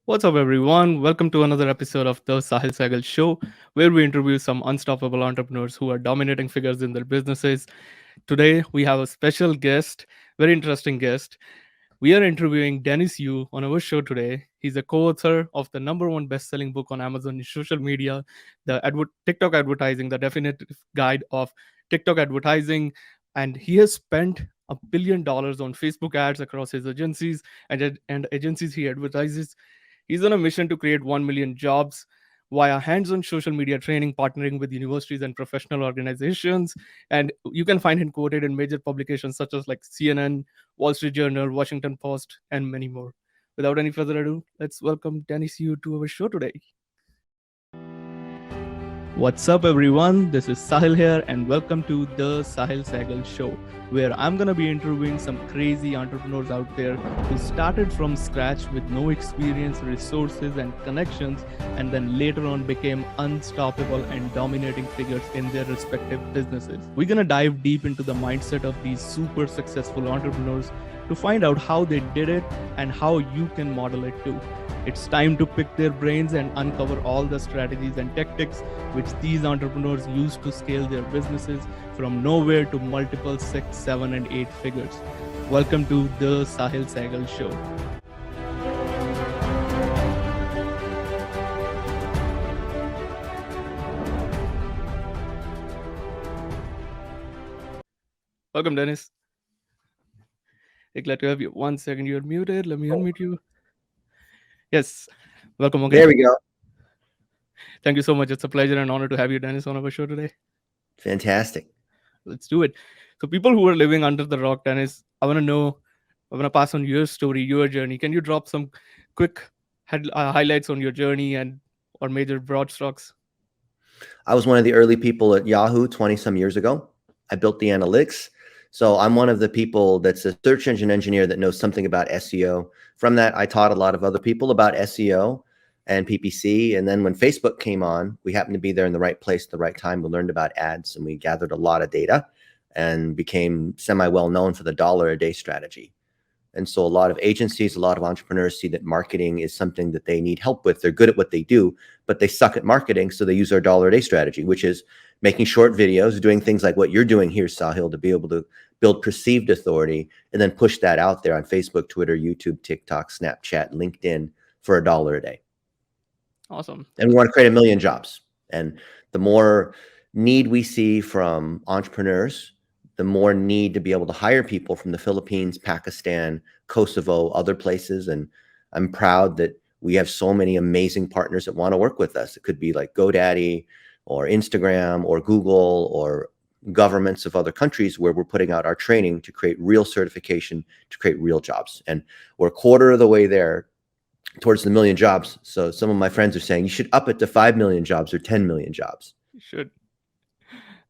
What's up, everyone? Welcome to another episode of the Sehgal Show, where we interview some unstoppable entrepreneurs who are dominating figures in their businesses. Today, we have a special guest, very interesting guest. We are interviewing Dennis Yu on our show today. He's a co-author of the number one best-selling book on Amazon in social media, TikTok advertising, the definitive guide of TikTok advertising, and he has spent $1 billion on Facebook ads across his agencies and agencies he advertises. He's on a mission to create 1 million jobs via hands on social media training, partnering with universities and professional organizations. And you can find him quoted in major publications such as like CNN, Wall Street Journal, Washington Post, and many more. Without any further ado, let's welcome Dennis Yu to our show today. What's up, everyone? This is Sahil here, and welcome to the Sehgal Show, where I'm gonna be interviewing some crazy entrepreneurs out there who started from scratch with no experience, resources, and connections, and then later on became unstoppable and dominating figures in their respective businesses. We're gonna dive deep into the mindset of these super successful entrepreneurs to find out how they did it and how you can model it too. It's time to pick their brains and uncover all the strategies and tactics which these entrepreneurs use to scale their businesses from nowhere to multiple 6, 7, and 8 figures. Welcome to the Sehgal Show. Welcome, Dennis. Glad to have you. 1 second, you're muted. Let me unmute you. Yes, welcome There again. we go. Thank you so much. It's a pleasure and honor to have you, Dennis, on our show today. Fantastic. Let's do it. So, people who are living under the rock, Dennis, I want to pass on your story, your journey. Can you drop some quick highlights on your journey and or major broad strokes? I was one of the early people at Yahoo 20 some years ago. I built the analytics. So I'm one of the people that's a search engine engineer that knows something about SEO. From that, I taught a lot of other people about SEO and PPC. And then when Facebook came on, we happened to be there in the right place at the right time. We learned about ads and we gathered a lot of data and became semi well known for the dollar a day strategy. And so a lot of agencies, a lot of entrepreneurs see that marketing is something that they need help with. They're good at what they do, but they suck at marketing. So they use our dollar a day strategy, which is making short videos, doing things like what you're doing here, Sahil, to be able to build perceived authority and then push that out there on Facebook, Twitter, YouTube, TikTok, Snapchat, LinkedIn for $1 a day. Awesome. And we want to create 1 million jobs. And the more need we see from entrepreneurs, the more need to be able to hire people from the Philippines, Pakistan, Kosovo, other places. And I'm proud that we have so many amazing partners that want to work with us. It could be like GoDaddy or Instagram or Google or governments of other countries where we're putting out our training to create real certification, to create real jobs. And we're a quarter of the way there towards the 1 million jobs. So some of my friends are saying you should up it to 5 million jobs or 10 million jobs. You should.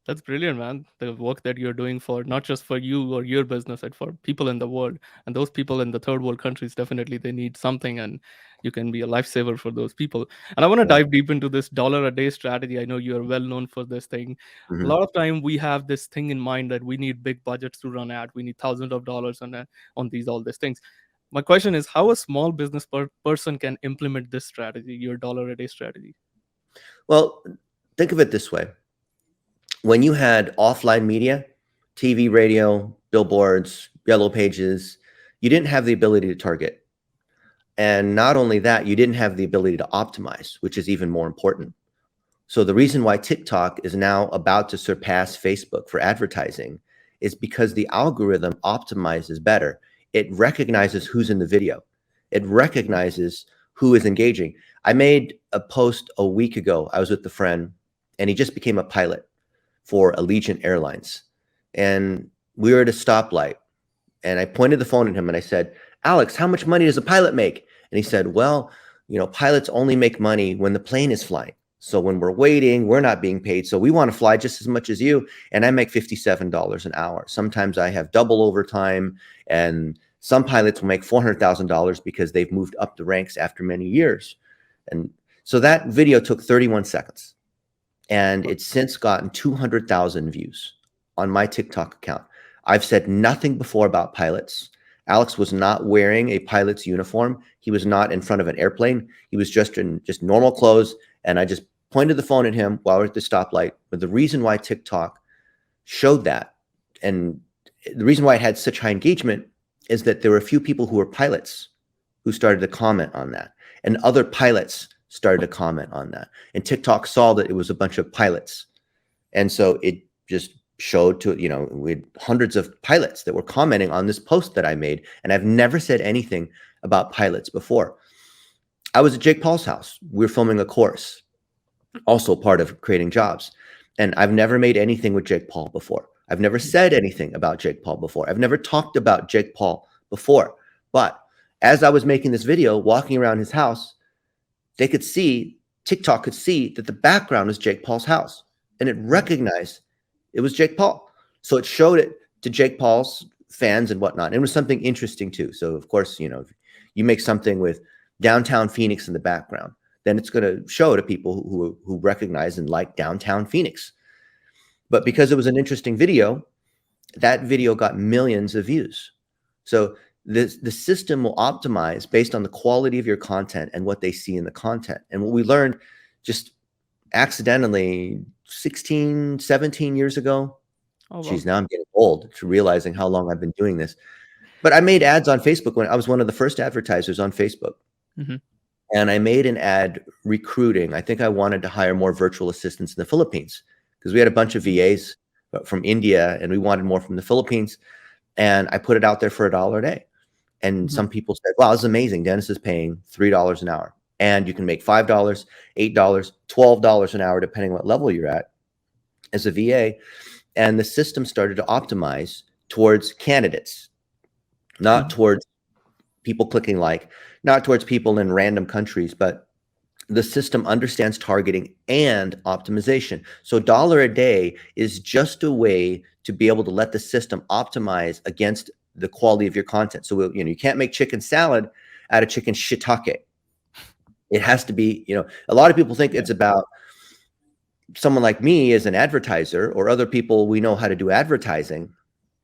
That's brilliant, man. The work that you're doing for not just for you or your business, but for people in the world. And those people in the third world countries definitely they need something, and you can be a lifesaver for those people. And I want to Yeah. dive deep into this dollar a day strategy. I know you are well known for this thing. A Mhm. lot of time we have this thing in mind that we need big budgets to run ad. We need thousands of dollars on these all these things. My question is how a small business person can implement this strategy, your dollar a day strategy. Well, think of it this way. When you had offline media, TV, radio, billboards, yellow pages, you didn't have the ability to target. And not only that, you didn't have the ability to optimize, which is even more important. So the reason why TikTok is now about to surpass Facebook for advertising is because the algorithm optimizes better. It recognizes who's in the video. It recognizes who is engaging. I made a post a week ago. I was with a friend and he just became a pilot for Allegiant Airlines. And we were at a stoplight and I pointed the phone at him and I said, Alex, how much money does a pilot make? And he said, well, pilots only make money when the plane is flying. So when we're waiting, we're not being paid. So we want to fly just as much as you. And I make $57 an hour. Sometimes I have double overtime. And some pilots will make $400,000 because they've moved up the ranks after many years. And so that video took 31 seconds. And it's since gotten 200,000 views on my TikTok account. I've said nothing before about pilots. Alex was not wearing a pilot's uniform. He was not in front of an airplane. He was just in just normal clothes. And I just pointed the phone at him while we're at the stoplight. But the reason why TikTok showed that, and the reason why it had such high engagement, is that there were a few people who were pilots who started to comment on that. And other pilots started to comment on that. And TikTok saw that it was a bunch of pilots. And so it just showed to, we had hundreds of pilots that were commenting on this post that I made. And I've never said anything about pilots before. I was at Jake Paul's house. We were filming a course, also part of creating jobs. And I've never made anything with Jake Paul before. I've never said anything about Jake Paul before. I've never talked about Jake Paul before. But as I was making this video, walking around his house, they could see, TikTok could see that the background was Jake Paul's house. And it recognized it was Jake Paul. So it showed it to Jake Paul's fans and whatnot. And it was something interesting too. So of course, if you make something with downtown Phoenix in the background, then it's going to show to people who recognize and like downtown Phoenix. But because it was an interesting video, that video got millions of views. So the system will optimize based on the quality of your content and what they see in the content. And what we learned just accidentally 16, 17 years ago, Oh, wow. geez, now I'm getting old to realizing how long I've been doing this. But I made ads on Facebook when I was one of the first advertisers on Facebook. Mm-hmm. And I made an ad recruiting. I think I wanted to hire more virtual assistants in the Philippines because we had a bunch of VAs from India and we wanted more from the Philippines. And I put it out there for $1 a day. And some people said, wow, this is amazing. Dennis is paying $3 an hour. And you can make $5, $8, $12 an hour, depending what level you're at as a VA. And the system started to optimize towards candidates, not towards people clicking like, not towards people in random countries, but the system understands targeting and optimization. So $1 a day is just a way to be able to let the system optimize against the quality of your content. So, you can't make chicken salad out of chicken shiitake. It has to be, a lot of people think it's about someone like me as an advertiser or other people we know how to do advertising.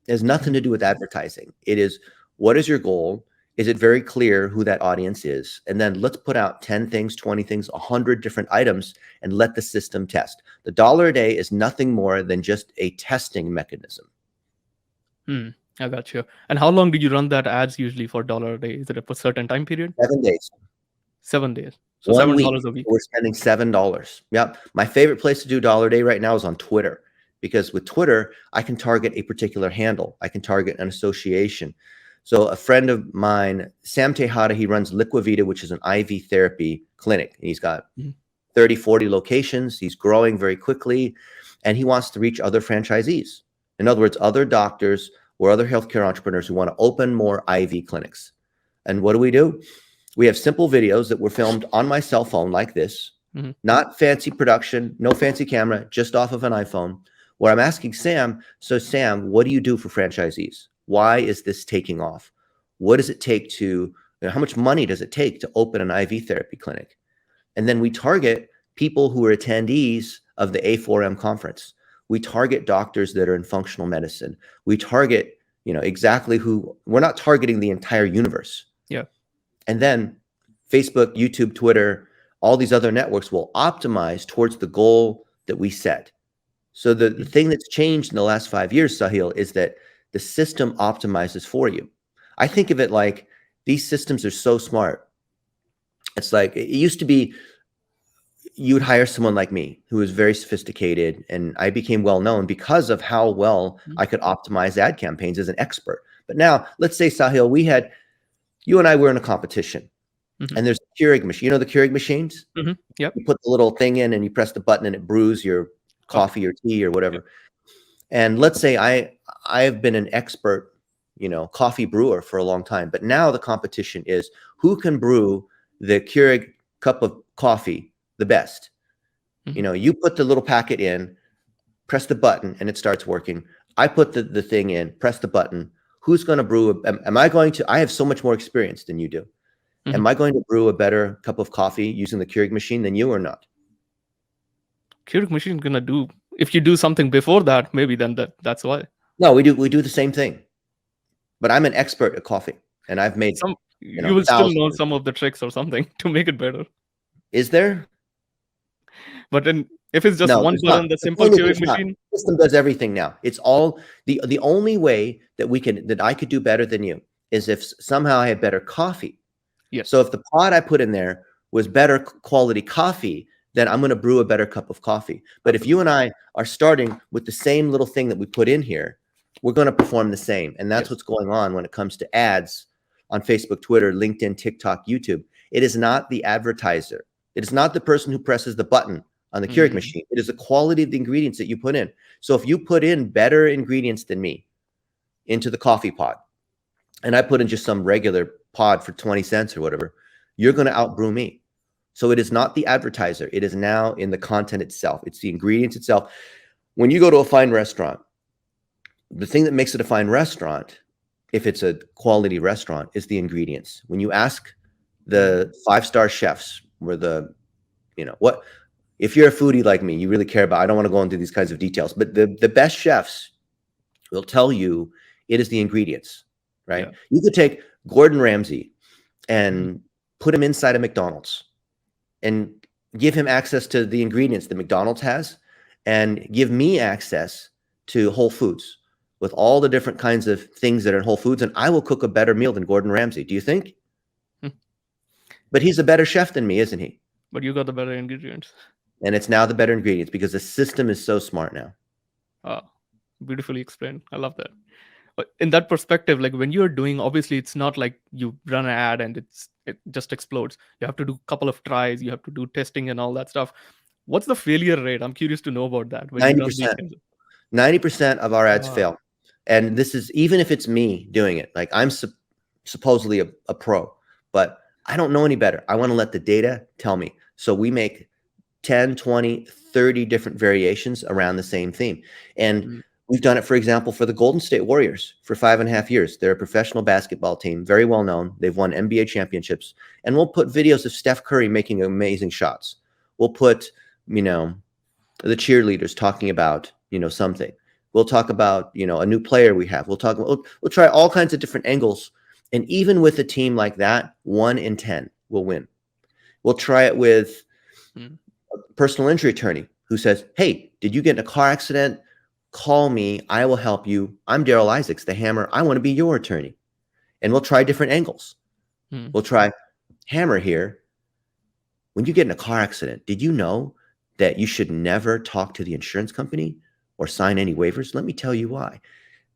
It has nothing to do with advertising. It is, what is your goal? Is it very clear who that audience is? And then let's put out 10 things, 20 things, 100 different items and let the system test. The $1 a day is nothing more than just a testing mechanism. I got you. And how long did you run that ads usually for $1 a day? Is it a certain time period? 7 days. 7 days. So One $7 week, a week. we're spending $7. Yep. My favorite place to do $1 a day right now is on Twitter, because with Twitter, I can target a particular handle. I can target an association. So a friend of mine, Sam Tejada, he runs Liquivita, which is an IV therapy clinic. And he's got 30, 40 locations. He's growing very quickly, and he wants to reach other franchisees. In other words, other doctors or other healthcare entrepreneurs who want to open more IV clinics. And what do? We have simple videos that were filmed on my cell phone like this, not fancy production, no fancy camera, just off of an iPhone, where I'm asking Sam, so Sam, what do you do for franchisees? Why is this taking off? What does it take to, how much money does it take to open an IV therapy clinic? And then we target people who are attendees of the A4M conference. We target doctors that are in functional medicine. We target, exactly who, we're not targeting the entire universe. Yeah. And then Facebook, YouTube, Twitter, all these other networks will optimize towards the goal that we set. So the thing that's changed in the last 5 years, Sahil, is that the system optimizes for you. I think of it like these systems are so smart. It's like, it used to be you would hire someone like me who was very sophisticated, and I became well known because of how well I could optimize ad campaigns as an expert. But now, let's say, Sahil, you and I were in a competition, and there's a Keurig machine. You know the Keurig machines? Yep. You put the little thing in and you press the button and it brews your coffee or tea or whatever. And let's say I've been an expert, coffee brewer for a long time, but now the competition is who can brew the Keurig cup of coffee the best. You put the little packet in, press the button, and it starts working. I put the thing in, press the button. Who's going to brew? I have so much more experience than you do. Am I going to brew a better cup of coffee using the Keurig machine than you or not? Keurig machine is gonna do, if you do something before that, maybe then that's why. No, we do the same thing. but I'm an expert at coffee, and I've made, Some you will still know thousands. some of the tricks or something to make it better. Is there? But then if it's just No, one there's not. button, the The simple point is queuing there's not. machine. The system does everything now. It's all the only way that I could do better than you is if somehow I had better coffee. So Yes. if the pod I put in there was better quality coffee, then I'm going to brew a better cup of coffee. But if you Absolutely. and I are starting with the same little thing that we put in here, we're going to perform the same. And that's Yes. what's going on when it comes to ads on Facebook, Twitter, LinkedIn, TikTok, YouTube. It is not the advertiser. It is not the person who presses the button on the Keurig Mm, machine. It is the quality of the ingredients that you put in. So if you put in better ingredients than me into the coffee pod, and I put in just some regular pod for 20 cents or whatever, you're going to outbrew me. So it is not the advertiser. It is now in the content itself. It's the ingredients itself. When you go to a fine restaurant, the thing that makes it a fine restaurant, if it's a quality restaurant, is the ingredients. When you ask mm, the 5-star chefs, where what, if you're a foodie like me, you really care about, I don't want to go into these kinds of details, but the best chefs will tell you it is the ingredients, right? yeah. You could take Gordon Ramsay Mhm. and put him inside of McDonald's and give him access to the ingredients that McDonald's has, and give me access to Whole Foods with all the different kinds of things that are in Whole Foods, and I will cook a better meal than Gordon Ramsay. Do you think? Mm. But he's a better chef than me, isn't he? But you got the better ingredients. And it's now the better ingredients because the system is so smart now. Ah, beautifully explained. I love that. In that perspective, like when you're doing, obviously it's not like you run an ad and it just explodes. You have to do a couple of tries, you have to do testing and all that stuff. What's the failure rate? I'm curious to know about that when you run these 90%. kinds 90% of our ads of fail. And this is even if it's me doing it. Like I'm supposedly a pro, but I don't know any better. I want to let the data tell me. So we make 10, 20, 30 different variations around the same theme. And mm, we've done it, for example, for the Golden State Warriors for 5.5 years. They're a professional basketball team, very well known. They've won NBA championships. And we'll put videos of Steph Curry making amazing shots. We'll put, you know, the cheerleaders talking about, something. We'll talk about, a new player we have. We'll try all kinds of different angles. And even with a team like that, 1 in 10 will win. We'll try it with mm, a personal injury attorney who says, hey, did you get in a car accident? Call me. I will help you. I'm Daryl Isaacs, the Hammer. I want to be your attorney. And we'll try different angles. mm, We'll try Hammer here. When you get in a car accident, did you know that you should never talk to the insurance company or sign any waivers? Let me tell you why.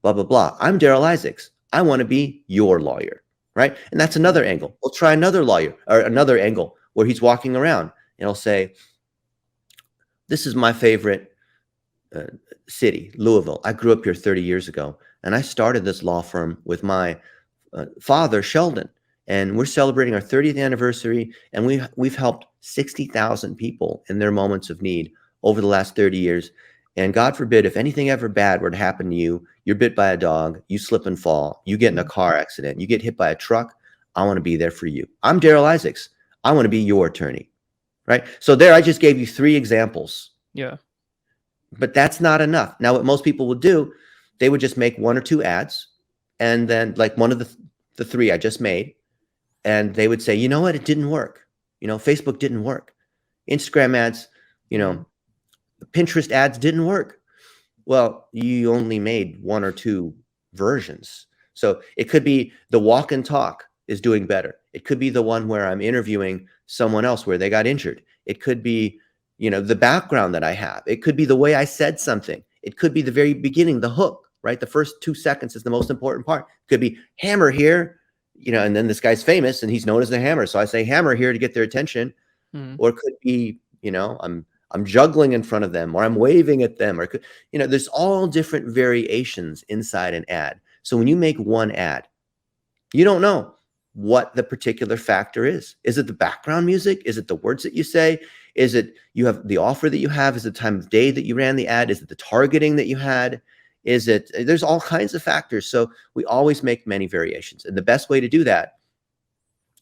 Blah, blah, blah. I'm Daryl Isaacs. I want to be your lawyer, right? And that's another mm, angle. We'll try another lawyer or another angle where he's walking around and he'll say, this is my favorite uh, city, Louisville. I grew up here 30 years ago, and I started this law firm with my father, Sheldon, and we're celebrating our 30th anniversary, and we've helped 60,000 people in their moments of need over the last 30 years. And God forbid, if anything ever bad were to happen to you, you're bit by a dog, you slip and fall, you get in a mm. car accident, you get hit by a truck, I want to be there for you. I'm Daryl Isaacs. I want to be your attorney, right? So there, I just gave you 3 examples, Yeah. but that's not enough. Now, what most people would do, they would just make 1 or 2 ads, and then like one of the 3 I just made, and they would say, you know what, it didn't work. Facebook didn't work. Instagram ads, you Mm, know, Pinterest ads didn't work. Well, you only made 1 or 2 versions. So it could be the walk and talk is doing better. It could be the one where I'm interviewing someone else where they got injured. It could be, the background that I have. It could be the way I said something. It could be the very beginning, the hook, right? The first 2 seconds is the most important part. It could be Hammer here, and then this guy's famous and he's known as the Hammer. So I say Hammer here to get their attention. mm. Or it could be, I'm juggling in front of them, or I'm waving at them, or there's all different variations inside an ad. So when you make one ad, you don't know what the particular factor is. Is it the background music? Is it the words that you say? Is it you have the offer that you have? Is it the time of day that you ran the ad? Is it the targeting that you had? There's all kinds of factors. So we always make many variations. And the best way to do that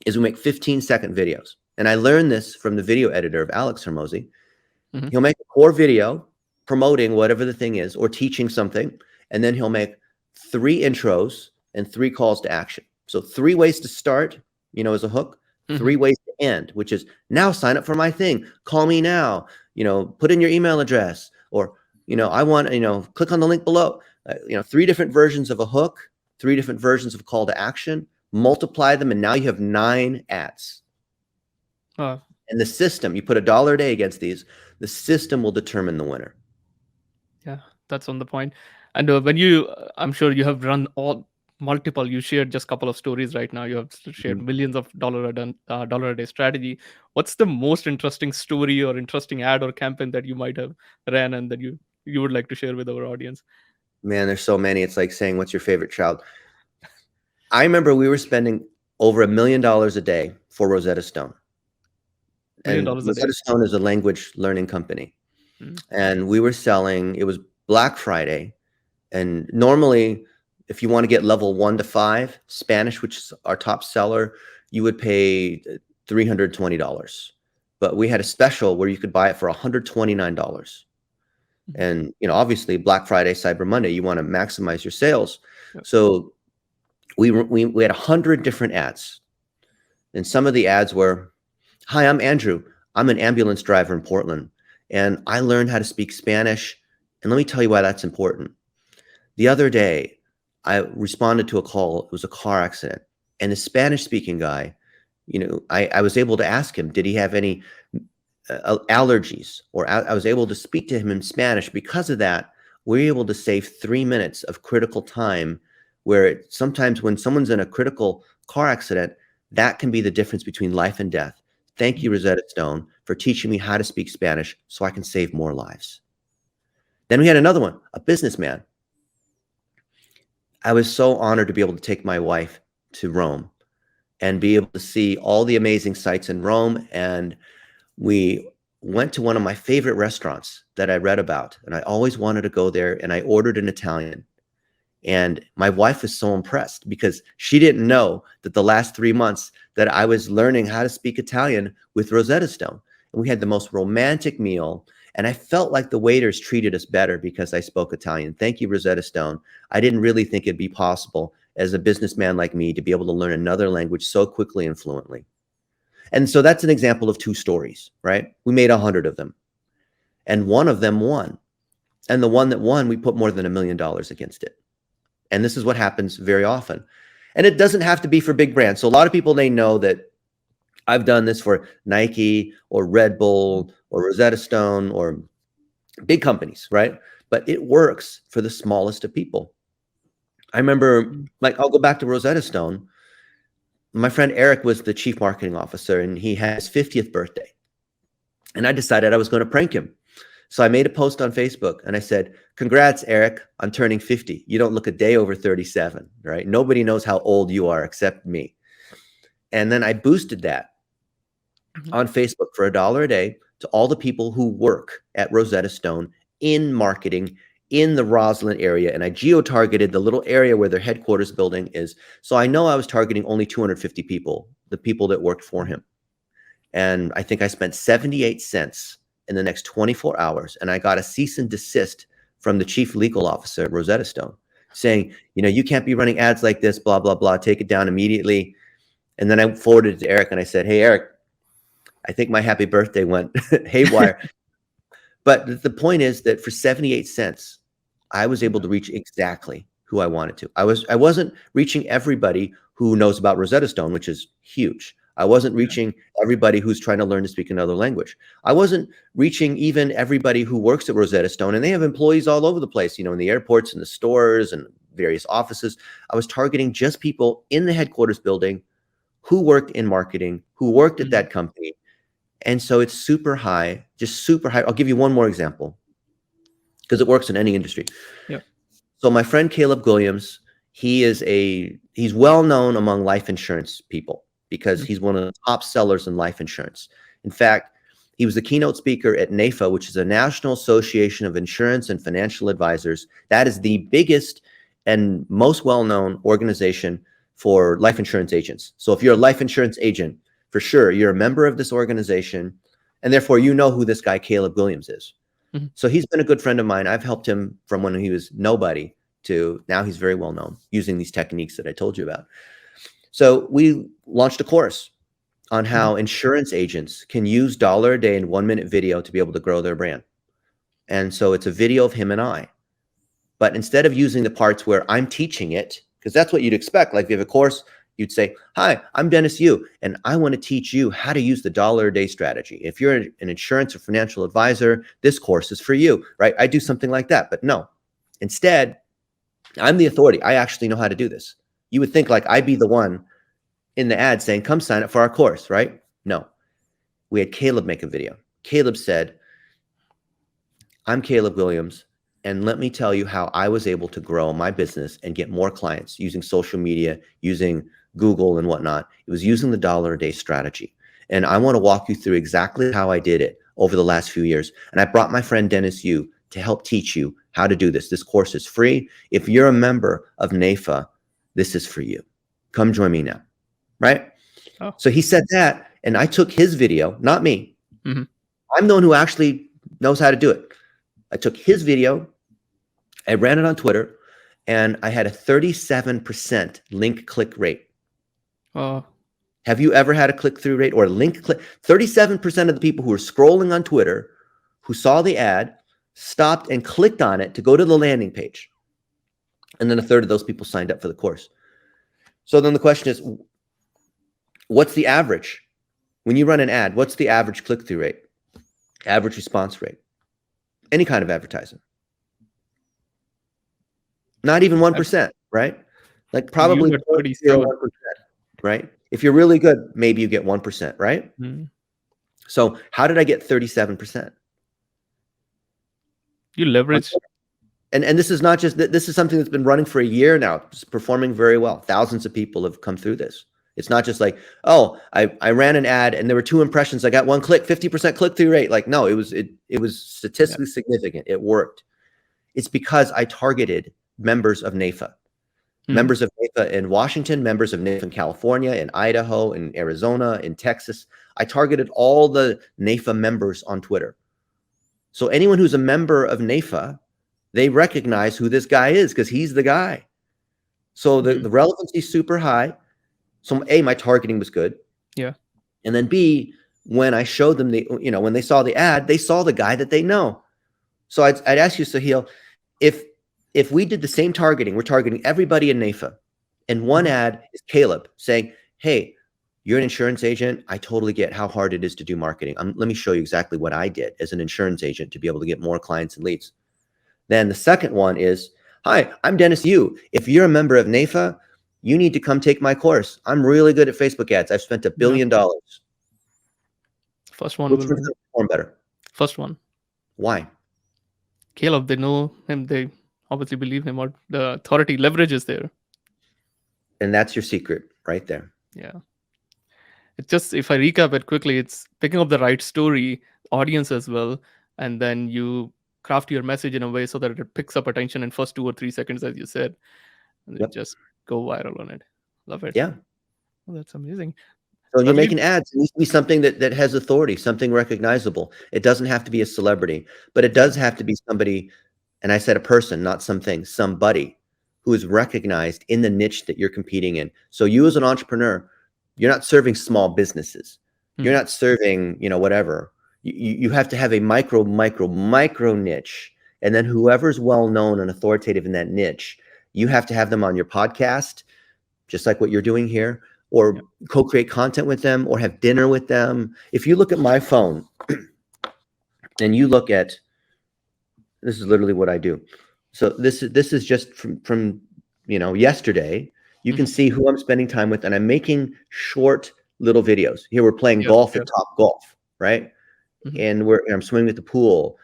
is we make 15-second videos. And I learned this from the video editor of Alex Hermosi. Mhm. He'll make a core video promoting whatever the thing is or teaching something. And then he'll make 3 intros and 3 calls to action. So 3 ways to start, as a hook, 3 Mhm. ways to end, which is now sign up for my thing, call me now, put in your email address, or, I want, click on the link below. 3 different versions of a hook, 3 different versions of call to action, multiply them, and now you have 9 ads. Uh, And the system, you put $1 a day against these, the system will determine the winner. yeah, that's on the point. And when you, I'm sure you have run all multiple. You shared just couple of stories right now. You have shared Mhm. millions of dollar a day strategy. What's the most interesting story or interesting ad or campaign that you might have ran and that you would like to share with our audience? Man, there's so many. It's like saying, what's your favorite child? I remember we were spending over $1 million a day for Rosetta Stone. Million And dollars a day. Rosetta Stone is a language learning company. Mm. And we were selling, it was Black Friday. And normally, if you want to get level 1 to 5, Spanish, which is our top seller, you would pay $320. But we had a special where you could buy it for $129. Mhm. And, obviously Black Friday, Cyber Monday, you want to maximize your sales. Yeah. So we had 100 different ads. And some of the ads were, "Hi, I'm Andrew. I'm an ambulance driver in Portland, and I learned how to speak Spanish. And let me tell you why that's important. The other day, I responded to a call. It was a car accident. And the Spanish speaking guy, I was able to ask him, did he have any allergies? Or I was able to speak to him in Spanish. Because of that, we're able to save 3 minutes of critical time where sometimes when someone's in a critical car accident, that can be the difference between life and death. Thank you, Mhm. Rosetta Stone, for teaching me how to speak Spanish so I can save more lives." Then we had another one, a businessman. I was so honored to be able to take my wife to Rome and be able to see all the amazing sights in Rome. And we went to one of my favorite restaurants that I read about, and I always wanted to go there. And I ordered an Italian. And my wife was so impressed because she didn't know that the last 3 months that I was learning how to speak Italian with Rosetta Stone. And we had the most romantic meal. And I felt like the waiters treated us better because I spoke Italian. Thank you, Rosetta Stone. I didn't really think it'd be possible as a businessman like me to be able to learn another language so quickly and fluently. And so that's an example of 2 stories, right? We made 100 of them, and one of them won. And the one that won, we put more than $1 million against it. And this is what happens very often. And it doesn't have to be for big brands. So a lot of people, they know that I've done this for Nike or Red Bull or Rosetta Stone or big companies, right? But it works for the smallest of people. I remember, Mhm. like, I'll go back to Rosetta Stone. My friend Eric was the chief marketing officer, and he had his 50th birthday. And I decided I was going to prank him. So I made a post on Facebook and I said, "Congrats, Eric, on turning 50. You don't look a day over 37, right? Nobody knows how old you are except me." And then I boosted that Mhm. on Facebook for $1 a day to all the people who work at Rosetta Stone in marketing in the Roslyn area. And I geo-targeted the little area where their headquarters building is. So I know I was targeting only 250 people, the people that worked for him. And I think I spent 78 cents in the next 24 hours. And I got a cease and desist from the chief legal officer at Rosetta Stone saying, "You can't be running ads like this, blah, blah, blah. Take it down immediately." And then I forwarded it to Eric and I said, "Hey, Eric, I think my happy birthday went haywire." But the point is that for 78 cents, I was able Yeah. to reach exactly who I wanted to. I wasn't reaching everybody who knows about Rosetta Stone, which is huge. I wasn't Yeah. reaching everybody who's trying to learn to speak another language. I wasn't reaching even everybody who works at Rosetta Stone, and they have employees all over the place, in the airports and the stores and various offices. I was targeting just people in the headquarters building who worked in marketing, who worked at Mhm. that company. And so it's super high, just super high. I'll give you one more example because it works in any industry. Yeah. So my friend Caleb Williams, he's well known among life insurance people because Mhm. he's one of the top sellers in life insurance. In fact, he was the keynote speaker at NAFA, which is a National Association of Insurance and Financial Advisors. That is the biggest and most well-known organization for life insurance agents. So if you're a life insurance agent, for sure, you're a member of this organization, and therefore you know who this guy Caleb Williams is. Mhm. So he's been a good friend of mine. I've helped him from when he was nobody to now he's very well known using these techniques that I told you about. So we launched a course on Mhm. how insurance agents can use dollar a day and 1 minute video to be able to grow their brand. And so it's a video of him and I. But instead of using the parts where I'm teaching it, because that's what you'd expect. Like if you have a course, you'd say, hi, I'm Dennis Yu, and I want to teach you how to use the dollar a day strategy. If you're an insurance or financial advisor, this course is for you, right? I do something like that, but no. Instead, I'm the authority. I actually know how to do this. You would think like I'd be the one in the ad saying, come sign up for our course, right? No. We had Caleb make a video. Caleb said, I'm Caleb Williams, and let me tell you how I was able to grow my business and get more clients using social media, using Google and whatnot. It was using the dollar a day strategy. And I want to walk you through exactly how I did it over the last few years. And I brought my friend Dennis Yu to help teach you how to do this. This course is free. If you're a member of NAFA, this is for you. Come join me now, right? Oh. So he said that, and I took his video, not me. Mhm. I'm the one who actually knows how to do it. I took his video, I ran it on Twitter, and I had a 37% link click rate. Oh. Have you ever had a click-through rate or a link click? 37% of the people who were scrolling on Twitter, who saw the ad, stopped and clicked on it to go to the landing page. And then a third of those people signed up for the course. So then the question is, what's the average? When you run an ad, what's the average click-through rate? Average response rate? Any kind of advertising? Not even 1%, right? Like You probably got 37. 0.01%, right? If you're really good, maybe you get 1%, right? Mhm. So how did I get 37%? You leverage. And this is not just, this is something that's been running for a year now. It's performing very well. Thousands of people have come through this. It's not just like, oh, I ran an ad and there were 2 impressions. I got 1 click, 50% click-through rate. Like, no, it was statistically significant. It worked. It's because I targeted members of NAFA. Mhm. Members of NAFA in Washington, members of NAFA in California, in Idaho, in Arizona, in Texas. I targeted all the NAFA members on Twitter. So anyone who's a member of NAFA, they recognize who this guy is because he's the guy. So the relevancy is super high. So A, my targeting was good. Yeah. And then B, when I showed them when they saw the ad, they saw the guy that they know. So I'd ask you, Sahil, if we did the same targeting, we're targeting everybody in NAFA, and one ad is Caleb saying, hey, you're an insurance agent. I totally get how hard it is to do marketing. Let me show you exactly what I did as an insurance agent to be able to get more clients and leads. Then the second one is, hi, I'm Dennis Yu. If you're a member of NAFA, you need to come take my course. I'm really good at Facebook ads. I've spent $1 billion. First one Which will one's win. going to perform better? First one. Why? Caleb, they know him. They obviously believe him, or the authority leverage is there. And that's your secret right there. Yeah. It's just, if I recap it quickly, it's picking up the right story, audience as well, and then you craft your message in a way so that it picks up attention in first 2 or 3 seconds, as you said, and then Yep. just go viral on it. Love it. Yeah. Oh, that's amazing. So when you're That leads. making ads, it needs to be something that has authority, something recognizable. It doesn't have to be a celebrity, but it does have to be somebody, and I said a person, not something, somebody who is recognized in the niche that you're competing in. So you as an entrepreneur, you're not serving small businesses. You're not serving, whatever. You have to have a micro niche. And then whoever's well-known and authoritative in that niche, you have to have them on your podcast, just like what you're doing here, or co-create content with them, or have dinner with them. If you look at my phone and you look at, this is literally what I do. So this is just from yesterday. You can see who I'm spending time with, and I'm making short little videos. Here we're playing golf at Top Golf, right? And I'm swimming at the pool.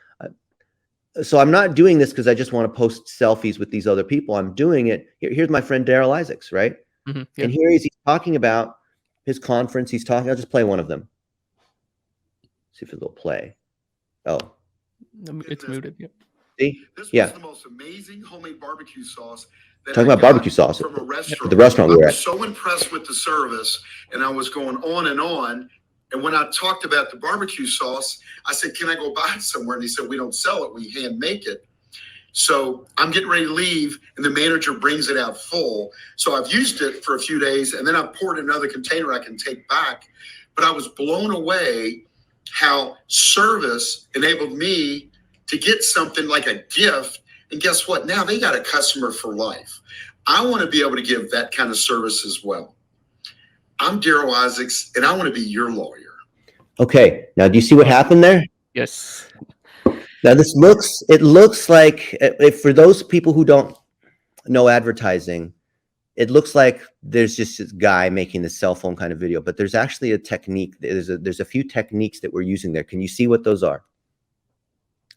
So I'm not doing this because I just want to post selfies with these other people. I'm doing it. Here's my friend Daryl Isaacs, right? Yeah. And here he's talking about his conference. He's talking. I'll just play one of them. See if it'll play. Oh, It's muted. Yeah. see? This Yeah. was the most amazing homemade barbecue sauce. That Talking I about got barbecue sauce from a at restaurant. the restaurant we were I at. was so impressed with the service, and I was going on and on. And when I talked about the barbecue sauce, I said, "Can I go buy it somewhere?" And he said, "We don't sell it. We hand make it." So I'm getting ready to leave, and the manager brings it out full. So I've used it for a few days, and then I've poured another container I can take back. But I was blown away how service enabled me to get something like a gift. And guess what? Now they got a customer for life. I want to be able to give that kind of service as well. I'm Daryl Isaacs, and I want to be your lawyer. Okay. Now, do you see what happened there? Yes. Now, it looks like, if for those people who don't know advertising, it looks like there's just this guy making the cell phone kind of video, but there's actually a technique. There's a few techniques that we're using there. Can you see what those are?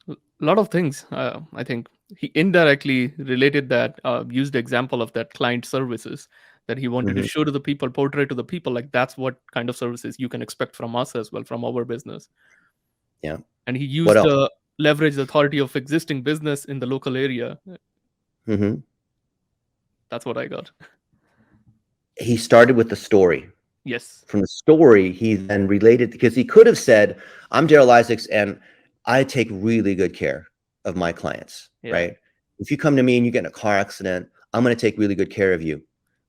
A lot of things. I think he indirectly related that, used the example of that client services that he wanted to show to the people, portray to the people, like that's what kind of services you can expect from us as well, from our business. Yeah. And he What used else? the leverage the authority of existing business in the local area. Mm-hmm. That's what I got. He started with the story. Yes. From the story, he then related, because he could have said, I'm Daryl Isaacs, and I take really good care of my clients, right? If you come to me and you get in a car accident, I'm going to take really good care of you.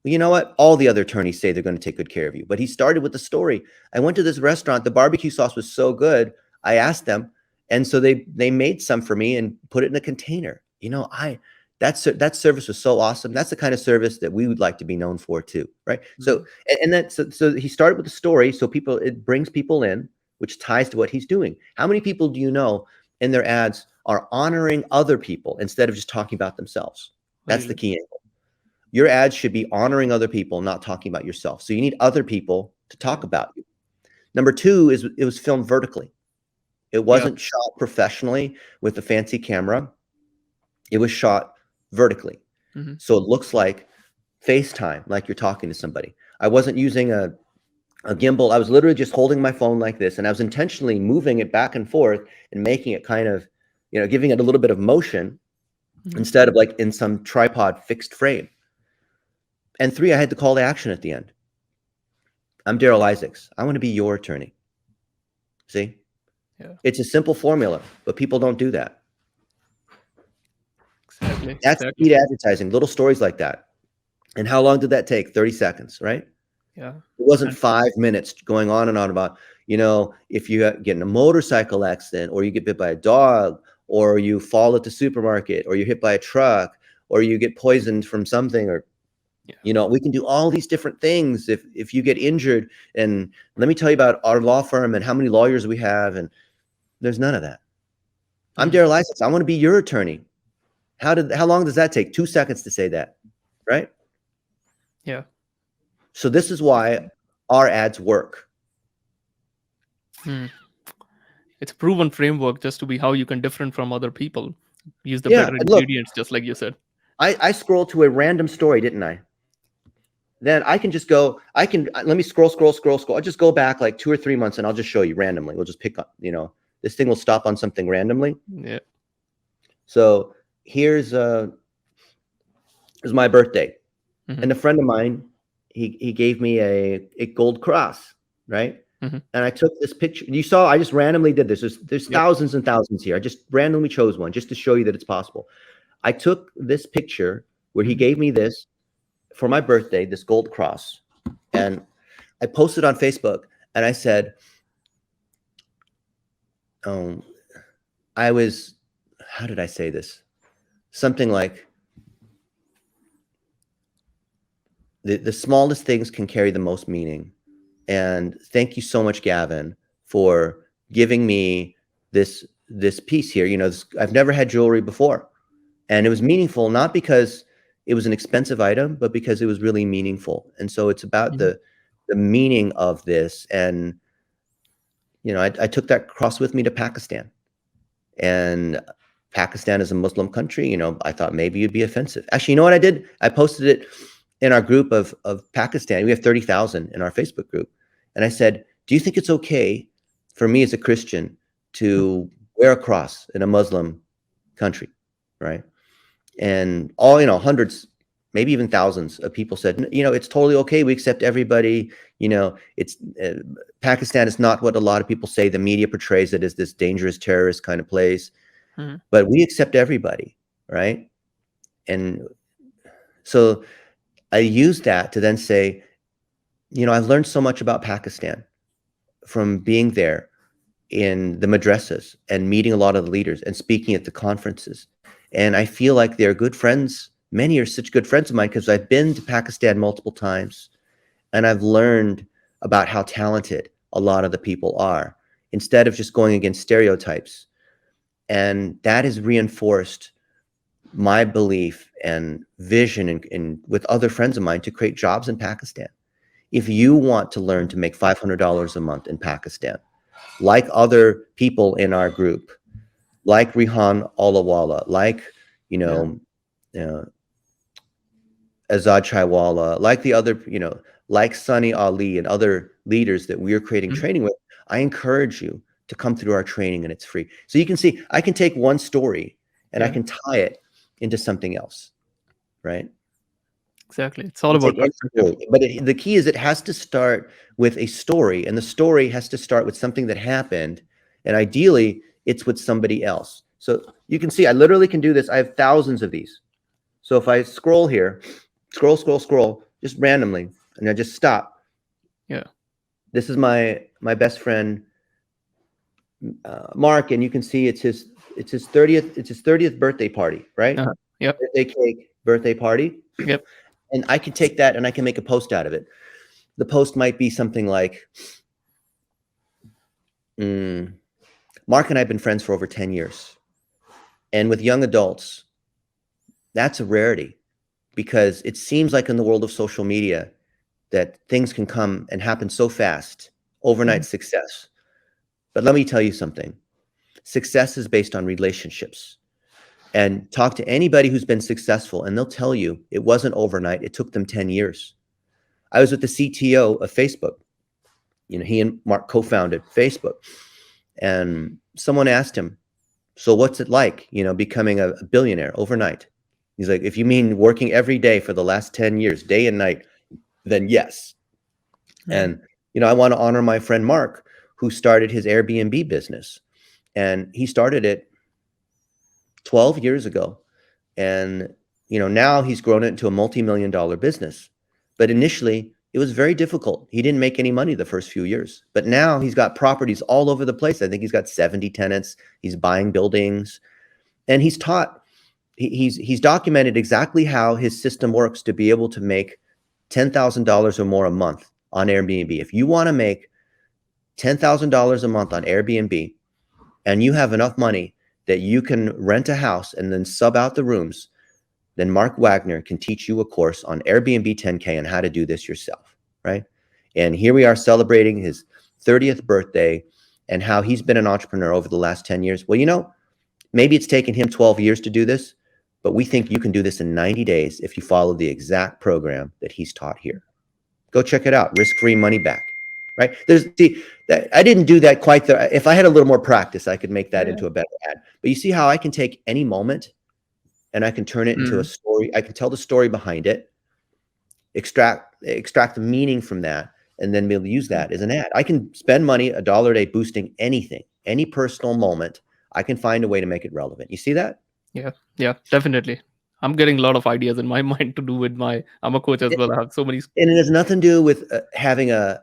Well, you know what? All the other attorneys say they're going to take good care of you. But he started with the story. I went to this restaurant. The barbecue sauce was so good. I asked them. And so they made some for me and put it in a container. You know, that service was so awesome. That's the kind of service that we would like to be known for too, right? So he started with the story. So it brings people in, which ties to what he's doing. How many people do you know in their ads are honoring other people instead of just talking about themselves? That's the key angle. Your ads should be honoring other people, not talking about yourself. So you need other people to talk about you. Number two is it was filmed vertically. It wasn't shot professionally with a fancy camera. It was shot vertically. So it looks like FaceTime, like you're talking to somebody. I wasn't using a gimbal. I was literally just holding my phone like this, and I was intentionally moving it back and forth and making it kind of, giving it a little bit of motion instead of like in some tripod fixed frame. And three, I had the call to action at the end. I'm Daryl Isaacs. I want to be your attorney. See? Yeah. It's a simple formula, but people don't do that. Exactly. That's key to advertising, little stories like that. And how long did that take? 30 seconds, right? Yeah. It wasn't 5 minutes going on and on about, if you get in a motorcycle accident, or you get bit by a dog, or you fall at the supermarket, or you're hit by a truck, or you get poisoned from something, or we can do all these different things if you get injured. And let me tell you about our law firm and how many lawyers we have. And there's none of that. I'm Daryl Isaacs. I want to be your attorney. How long does that take? 2 seconds to say that, right? Yeah. So this is why our ads work. It's a proven framework just to be how you can different from other people. Use the better ingredients, just like you said. I scrolled to a random story, didn't I? Then I can just go, let me scroll. I'll just go back like 2 or 3 months and I'll just show you randomly. We'll just pick up, this thing will stop on something randomly. Yeah. So here's my birthday. And a friend of mine, he gave me a gold cross, right? And I took this picture. You saw, I just randomly did this. There's thousands and thousands here. I just randomly chose one just to show you that it's possible. I took this picture where he gave me this for my birthday, this gold cross, and I posted on Facebook, and I said, how did I say this? Something like, the smallest things can carry the most meaning. And thank you so much, Gavin, for giving me this piece here. I've never had jewelry before. And it was meaningful, not because it was an expensive item, but because it was really meaningful. And so it's about the meaning of this. And, I took that cross with me to Pakistan. And Pakistan is a Muslim country. I thought maybe it'd be offensive. Actually, you know what I did? I posted it in our group of Pakistan. We have 30,000 in our Facebook group. And I said, do you think it's okay for me as a Christian to wear a cross in a Muslim country, right? And all, hundreds, maybe even thousands of people said, it's totally okay. We accept everybody. It's Pakistan is not what a lot of people say. The media portrays it as this dangerous terrorist kind of place, but we accept everybody, right? And so I used that to then say, I've learned so much about Pakistan from being there in the madrasas and meeting a lot of the leaders and speaking at the conferences. And I feel like they're good friends. Many are such good friends of mine because I've been to Pakistan multiple times and I've learned about how talented a lot of the people are instead of just going against stereotypes. And that has reinforced my belief and vision with other friends of mine to create jobs in Pakistan. If you want to learn to make $500 a month in Pakistan, like other people in our group, like Rihan Olawala, like, you Yeah. know, uh, Azad Chaiwala, like the other, like Sunny Ali and other leaders that we are creating Mhm. training with, I encourage you to come through our training and it's free. So you can see, I can take one story and I Yeah. can tie it into something else, right? Exactly. It's all You about take any perspective. story, but the key is it has to start with a story, and the story has to start with something that happened, and ideally, it's with somebody else. So you can see, I literally can do this. I have thousands of these. So if I scroll here, scroll, just randomly, and I just stop. Yeah. This is my best friend Mark, and you can see it's his 30th birthday party, right? Uh-huh. Yep. Birthday cake, birthday party, Yep. and I can take that and I can make a post out of it. The post might be something like, mm, Mark and I have been friends for over 10 years. And with young adults, that's a rarity because it seems like in the world of social media that things can come and happen so fast, Mhm. overnight success. But let me tell you something. Success is based on relationships. And talk to anybody who's been successful, and they'll tell you it wasn't overnight. It took them 10 years. I was with the CTO of Facebook. He and Mark co-founded Facebook. And someone asked him, so what's it like, becoming a billionaire overnight? He's like, if you mean working every day for the last 10 years, day and night, then yes. Yeah. And, I want to honor my friend Mark, who started his Airbnb business. And he started it 12 years ago. And, now he's grown it into a multi-million dollar business. But initially, it was very difficult. He didn't make any money the first few years. But now he's got properties all over the place. I think he's got 70 tenants. He's buying buildings. And he's documented exactly how his system works to be able to make $10,000 or more a month on Airbnb. If you want to make $10,000 a month on Airbnb and you have enough money that you can rent a house and then sub out the rooms, then Mark Wagner can teach you a course on Airbnb 10K and how to do this yourself, right? And here we are celebrating his 30th birthday and how he's been an entrepreneur over the last 10 years. Well, maybe it's taken him 12 years to do this, but we think you can do this in 90 days if you follow the exact program that he's taught here. Go check it out. Risk-free money back, right? I didn't do that quite there. If I had a little more practice, I could make that Yeah. into a better ad. But you see how I can take any moment and I can turn it into a Mm. story. I can tell the story behind it, extract the meaning from that, and then be able to use that as an ad. I can spend money, $1 a day, boosting anything, any personal moment. I can find a way to make it relevant. You see that? Yeah. Yeah. Definitely. I'm getting a lot of ideas in my mind to do with my. I'm a coach as well. I have so many. And it has nothing to do with having a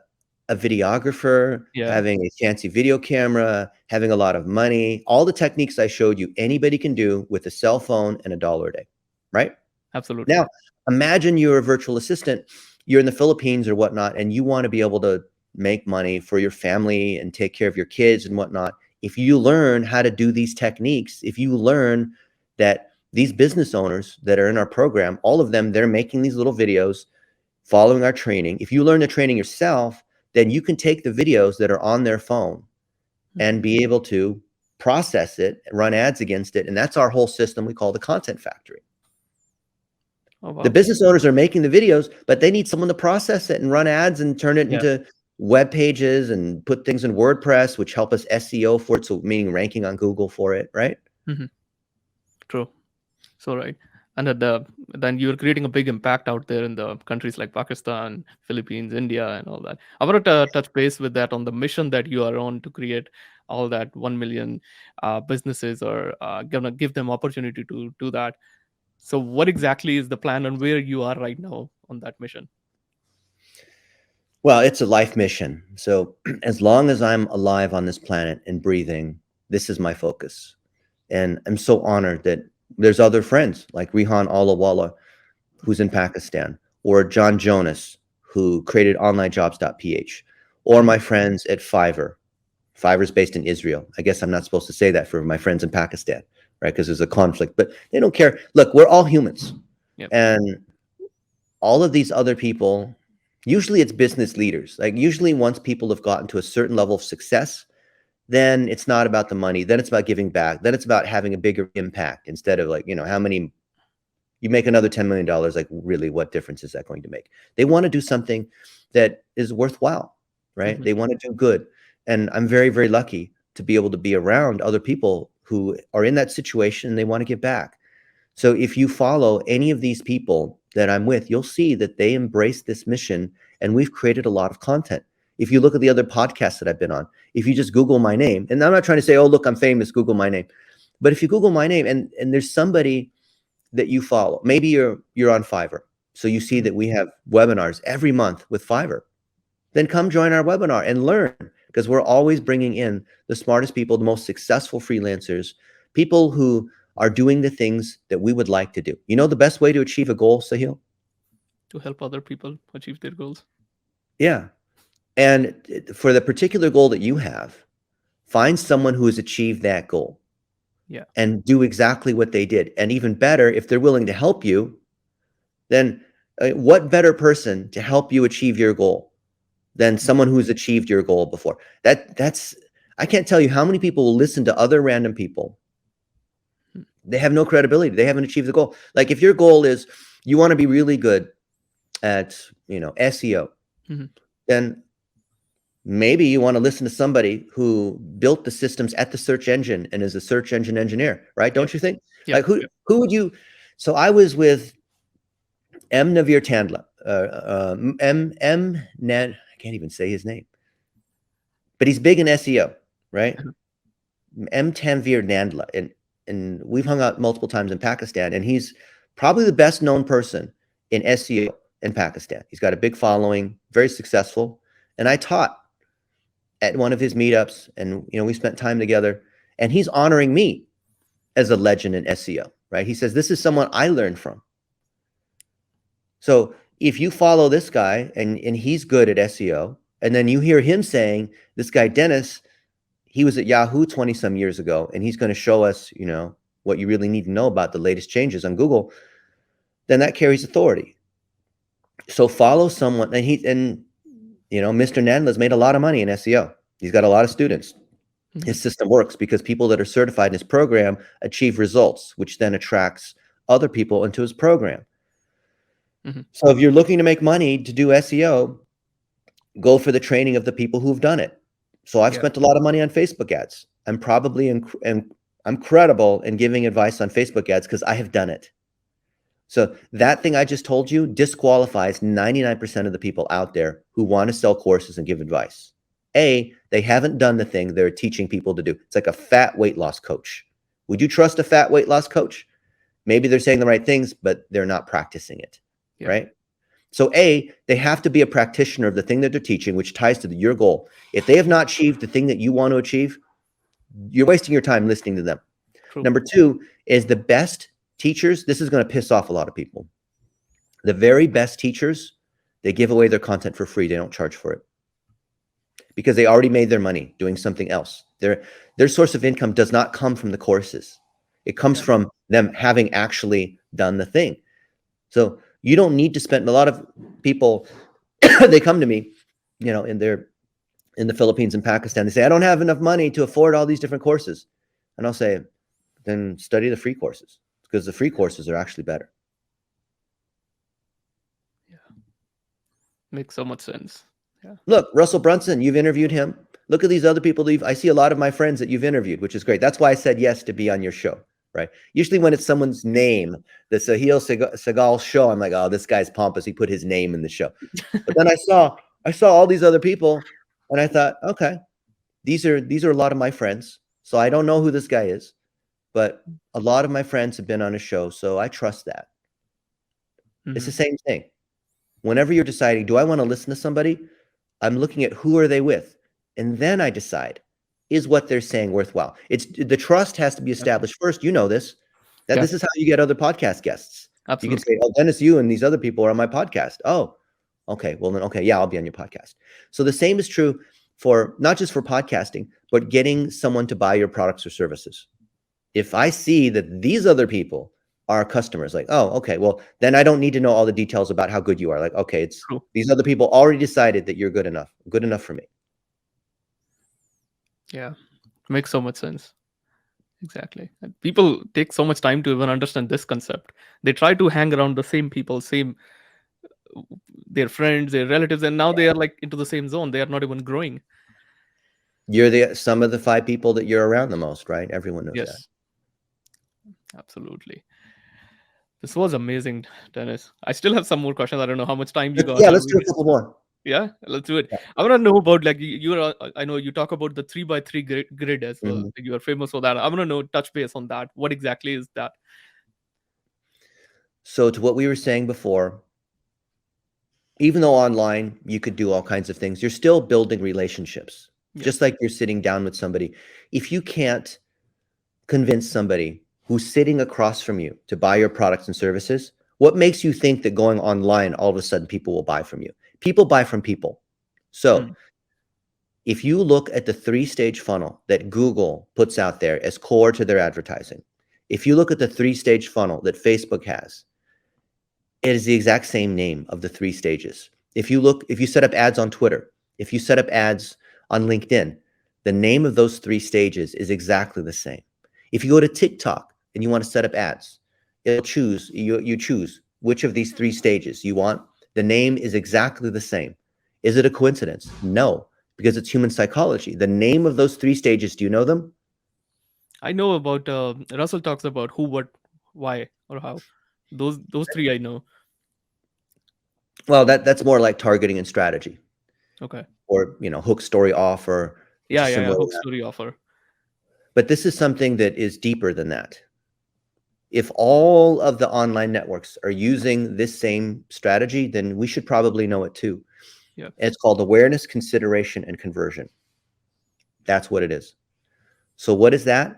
videographer, Yeah. having a fancy video camera, having a lot of money. All the techniques I showed you, anybody can do with a cell phone and $1 a day, right? Absolutely. Now, imagine you're a virtual assistant, you're in the Philippines or whatnot, and you want to be able to make money for your family and take care of your kids and whatnot. If you learn how to do these techniques, if you learn that these business owners that are in our program, all of them, they're making these little videos following our training. If you learn the training yourself, then you can take the videos that are on their phone Mhm. and be able to process it, run ads against it. And that's our whole system we call the content factory. Oh The wow. business owners are making the videos, but they need someone to process it and run ads and turn it Yeah. into web pages and put things in WordPress, which help us SEO for it. So meaning ranking on Google for it, right? Mhm. True. So right. and then you're creating a big impact out there in the countries like Pakistan, Philippines, India, and all that. I want to touch base with that on the mission that you are on to create all that 1 million businesses, or gonna give them opportunity to do that. So what exactly is the plan, and where you are right now on that mission? Well, it's a life mission. So as long as I'm alive on this planet and breathing, this is my focus. And I'm so honored that there's other friends like Rihan Alawala, who's in Pakistan, or John Jonas, who created onlinejobs.ph, or Mhm. my friends at Fiverr. Fiverr's based in Israel. I guess I'm not supposed to say that for my friends in Pakistan, right? Because there's a conflict, but they don't care. Look, we're all humans. Yep. And all of these other people, usually it's business leaders. Like usually once people have gotten to a certain level of success, then it's not about the money. Then it's about giving back. Then it's about having a bigger impact instead of like, how many you make another $10 million, like really what difference is that going to make? They want to do something that is worthwhile, right? Mhm. They want to do good. And I'm very, very lucky to be able to be around other people who are in that situation and they want to give back. So if you follow any of these people that I'm with, you'll see that they embrace this mission and we've created a lot of content. If you look at the other podcasts that I've been on, if you just Google my name, and I'm not trying to say, oh, look, I'm famous, Google my name. But if you Google my name and there's somebody that you follow, maybe you're on Fiverr. So you see Mhm. that we have webinars every month with Fiverr. Then come join our webinar and learn because we're always bringing in the smartest people, the most successful freelancers, people who are doing the things that we would like to do. You know the best way to achieve a goal, Sahil? To help other people achieve their goals. Yeah. And for the particular goal that you have, find someone who has achieved that goal Yeah. and do exactly what they did. And even better, if they're willing to help you, then what better person to help you achieve your goal than Mhm. someone who's achieved your goal before? That's I can't tell you how many people will listen to other random people. Mhm. They have no credibility. They haven't achieved the goal. Like if your goal is you want to be really good at, SEO, Mhm. then maybe you want to listen to somebody who built the systems at the search engine and is a search engine engineer, right? Yep. Don't you think? Yep. Like who Yep. who would you? So I was with M. Navir Tandla, I can't even say his name, but he's big in SEO, right? Mhm. M. Tanvir Nandla, and we've hung out multiple times in Pakistan, and he's probably the best known person in SEO in Pakistan. He's got a big following, very successful, and I taught at one of his meetups, and we spent time together, and he's honoring me as a legend in SEO, right? He says this is someone I learned from. So if you follow this guy and he's good at SEO, and then you hear him saying, this guy Dennis, he was at Yahoo 20 some years ago, and he's going to show us, what you really need to know about the latest changes on Google, then that carries authority. So follow someone, and Mr. Nandla's made a lot of money in SEO. He's got a lot of students. Mhm. His system works because people that are certified in his program achieve results, which then attracts other people into his program. Mhm. So if you're looking to make money to do SEO, go for the training of the people who've done it. So I've Yeah. spent a lot of money on Facebook ads. I'm probably and I'm credible in giving advice on Facebook ads because I have done it. So that thing I just told you disqualifies 99% of the people out there who want to sell courses and give advice. They haven't done the thing they're teaching people to do. It's like a fat weight loss coach. Would you trust a fat weight loss coach? Maybe they're saying the right things, but they're not practicing it, Yeah. right? So they have to be a practitioner of the thing that they're teaching, which ties to your goal. If they have not achieved the thing that you want to achieve, you're wasting your time listening to them. True. Number two is the best teachers. This is going to piss off a lot of people. The very best teachers, they give away their content for free. They don't charge for it because they already made their money doing something else. Their source of income does not come from the courses. It comes Yeah. from them having actually done the thing. So you don't need to spend a lot of people, they come to me, in the Philippines and Pakistan. They say, I don't have enough money to afford all these different courses. And I'll say, then study the free courses because the free courses are actually better. Yeah. Makes so much sense. Yeah. Look, Russell Brunson, you've interviewed him. Look at these other people I see a lot of my friends that you've interviewed, which is great. That's why I said yes to be on your show. right? Usually when it's someone's name, the Sehgal show, I'm like, oh, this guy's pompous. He put his name in the show. But then I saw all these other people, and I thought, okay, these are a lot of my friends. So I don't know who this guy is, but a lot of my friends have been on a show, so I trust that. It's the Mhm. same thing. Whenever you're deciding, do I want to listen to somebody? I'm looking at who are they with, and then I decide, is what they're saying worthwhile? It's the trust has to be Yeah. established first. You know this, that Yeah. this is how you get other podcast guests. You can Absolutely. say, "Oh, Dennis, you and these other people are on my podcast." Oh, okay. Well, then, okay, yeah, I'll be on your podcast. So the same is true for not just for podcasting, but getting someone to buy your products or services. If I see that these other people are customers, like, oh, okay, well, then I don't need to know all the details about how good you are. Like, okay, it's True. these other people already decided that you're good enough for me. Yeah. Makes so much sense. Exactly. And people take so much time to even understand this concept. They try to hang around the same people, same their friends, their relatives, and now they are like into the same zone. They are not even growing. You're some of the 5 people that you're around the most, right? Everyone knows that. Yes, absolutely. This was amazing, Dennis. I still have some more questions. I don't know how much time you got. Yeah, Or let's we do a can, couple more. yeah, let's do it. Yeah. I want to know about like you're. I know you talk about the 3 by 3 grid as well. Mhm. You are famous for that. I want to know touch base on that. What exactly is that? So to what we were saying before, even though online you could do all kinds of things, you're still building relationships. Yes. Just like you're sitting down with somebody. If you can't convince somebody who's sitting across from you to buy your products and services, what makes you think that going online, all of a sudden people will buy from you? People buy from people. So Mm. if you look at the 3-stage funnel that Google puts out there as core to their advertising, if you look at the 3-stage funnel that Facebook has, it is the exact same name of the 3 stages. If you set up ads on Twitter, if you set up ads on LinkedIn, the name of those 3 stages is exactly the same. If you go to TikTok and you want to set up ads, you choose which of these 3 stages you want. The name is exactly the same. Is it a coincidence? No, because it's human psychology. The name of those 3 stages, do you know them? I know about Russell talks about who, what, why, or how. Those three I know. Well, that's more like targeting and strategy, Okay. or hook, story, offer, which Yeah, is yeah, yeah. similar to Hook that. story offer. But this is something that is deeper than that. If all of the online networks are using this same strategy, then we should probably know it too. Yeah. And it's called awareness, consideration, and conversion. That's what it is. So what is that?